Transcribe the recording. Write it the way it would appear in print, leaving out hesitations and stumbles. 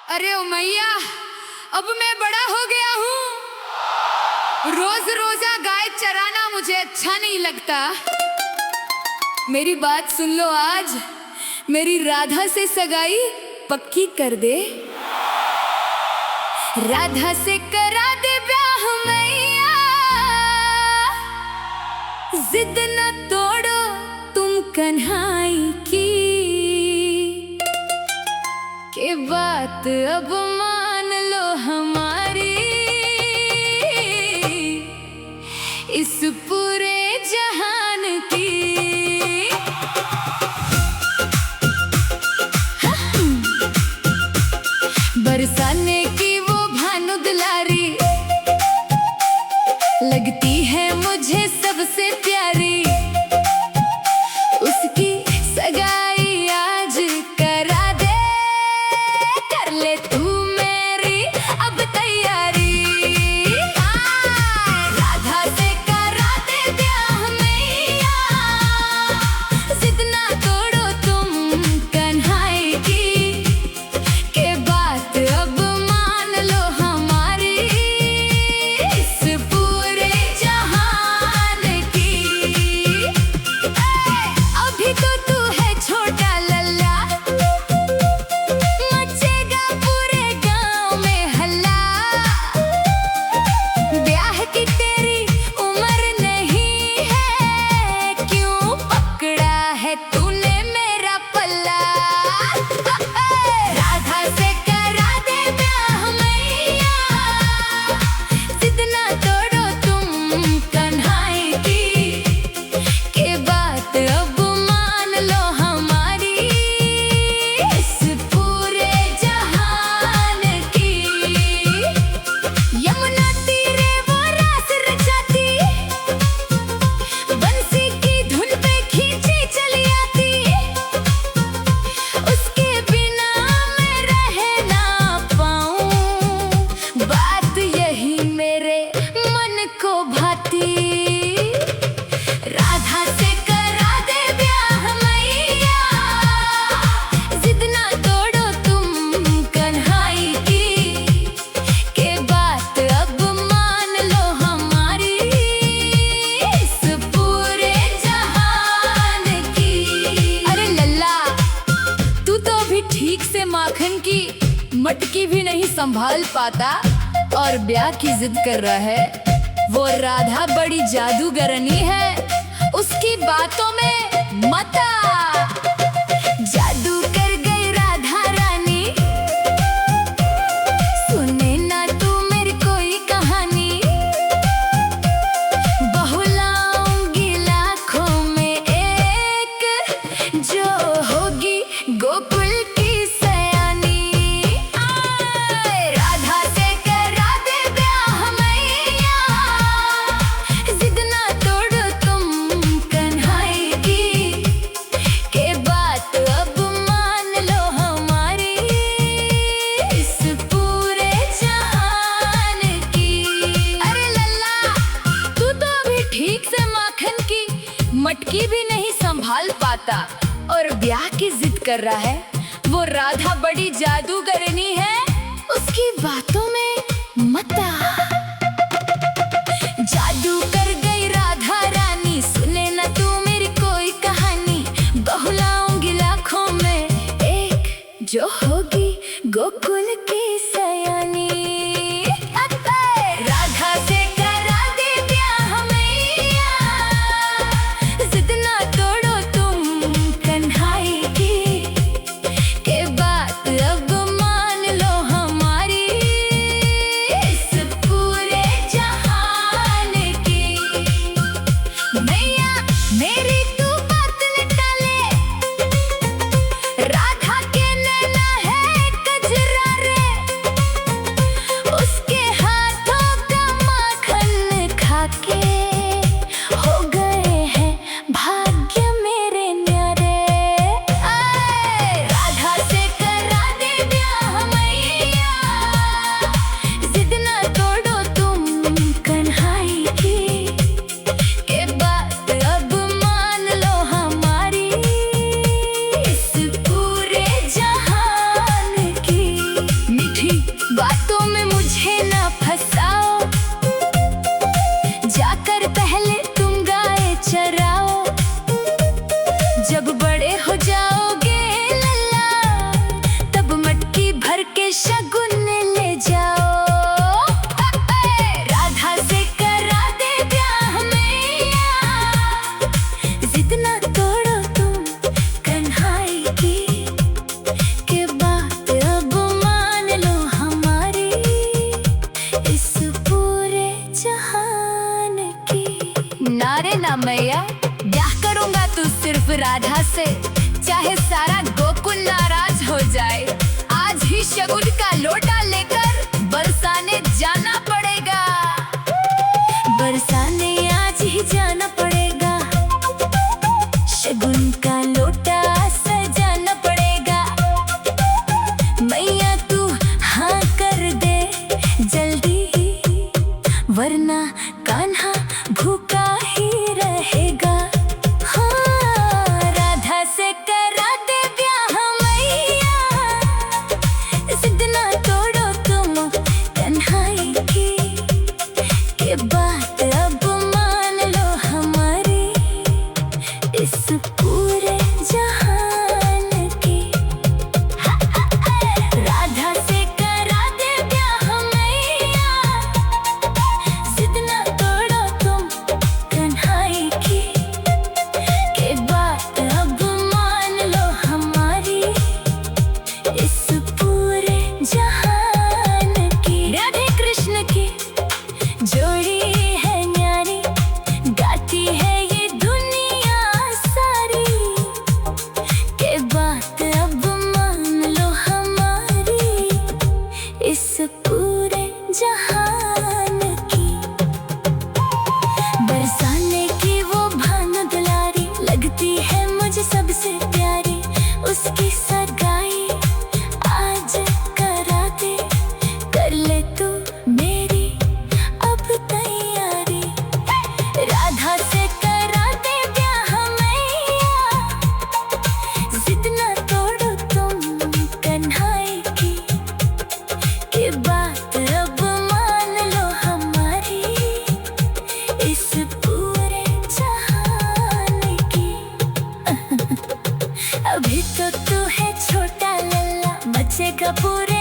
अरे ओ मैया, अब मैं बड़ा हो गया हूँ। रोज रोजा गाय चराना मुझे अच्छा नहीं लगता। मेरी बात सुन लो, आज मेरी राधा से सगाई पक्की कर दे। राधा से करा दे ब्याह मैया, जिद न तोड़ो तुम कन्हाई की। के बात अब मान लो हमारी, इस पूरे जहान की। बरसाने की वो भानु दुलारी, लगती है मुझे सबसे प्यारी। उसकी सगाई आज करा दे, कर ले तू मेरी अब तैयारी। राधा से करा दे ब्याह मैया, जिद ना तोड़ो तुम कन्हाई की। के बात अब मान लो हमारी, इस पूरे जहान की। अभी तो तू है छोटा लल्ला, मचेगा पूरे गांव में हल्ला। ब्याह की तेरी उम्र नहीं है, क्यों पकड़ा है तूने मेरा पल्ला। राधा से करा दे ब्याह मैया, जिद ना तोड़ो तुम कन्हाई की। के बात अब मान लो हमारी, इस पूरे जहान की। यमुना तीरे वो रास रचाती, बंसी की धुन पे खींची चली आती। उसके बिना मैं रह ना पाऊं, बात यही मेरे मन को भाती। राधा से करा दे ब्याह मैया, जिद ना तोड़ो तुम कन्हाई की। के बात अब मान लो हमारी, इस पूरे जहान की। अरे लल्ला, तू तो अभी ठीक से माखन की मटकी भी नहीं संभाल पाता और ब्याह की जिद कर रहा है। वो राधा बड़ी जादूगरनी है, उसकी बातों में मत आ। जादू कर गई राधा रानी, सुने ना तू मेरी कोई कहानी। बहुलाऊंगी लाखों में एक, जो होगी गोकुल की सयानी। राधा से करा दे ब्याह मैया, जिद ना तोड़ो तुम कन्हाई की। के बात अब मान लो हमारी, इस पूरे जहान की। अरे लल्ला, तू तो अभी ठीक से माखन की मटकी भी नहीं संभाल पाता और ब्याह की जिद कर रहा है। वो राधा बड़ी जादूगरनी है, उसकी बातों में मत आ। जादू कर गई राधा रानी, सुने ना तू मेरी कोई कहानी। बहुलाऊंगी लाखों में एक, जो होगी गोकुल की सयानी। राधा से करा दे ब्याह मैया, जिद ना तोड़ो तुम कन्हाई की। के बात अब मान लो हमारी, इस पूरे जहान की। मैया मेरी तू बात न टाले, राधा के नैना है कजरा रे। से, चाहे सारा गोकुल नाराज हो जाए। आज ही शगुन का लोटा लेकर बरसाने जाना पड़ेगा, बरसाने आज ही जाना पड़ेगा। शगुन का लोटा सजाना पड़ेगा। मैया तू हाँ कर दे जल्दी, वरना कान्हा भूखा ही रहेगा। हाँ, राधा से करा दे ब्याह मैया, जिद ना तोड़ो तुम कन्हैया की, ये बात अब मान लो हमारी, इस पूरे जहान की। राधा से करा दे ब्याह मैया, जिद ना तोड़ो तुम कन्हैया की, ये बात अब मान लो हमारी, इस पूरे जहान की। राधे कृष्ण की जोड़ी है न्यारी, गाती है ये दुनिया सारी, के बात अब मान लो हमारी, इस पूरे जहान की। बरसाने की वो भानु दुलारी, लगती है मुझे सबसे प्यारी, उसकी सगाई आज करा दे, कर ले तू मेरी अब तैयारी। राधा से करा दे ब्याह मैया, जिद ना तोड़ो तुम कन्हैया की, ये बात अब मान लो हमारी, इस पूरे जहान की। अभी तो तू है छोटा लल्ला, बचेगा पूरे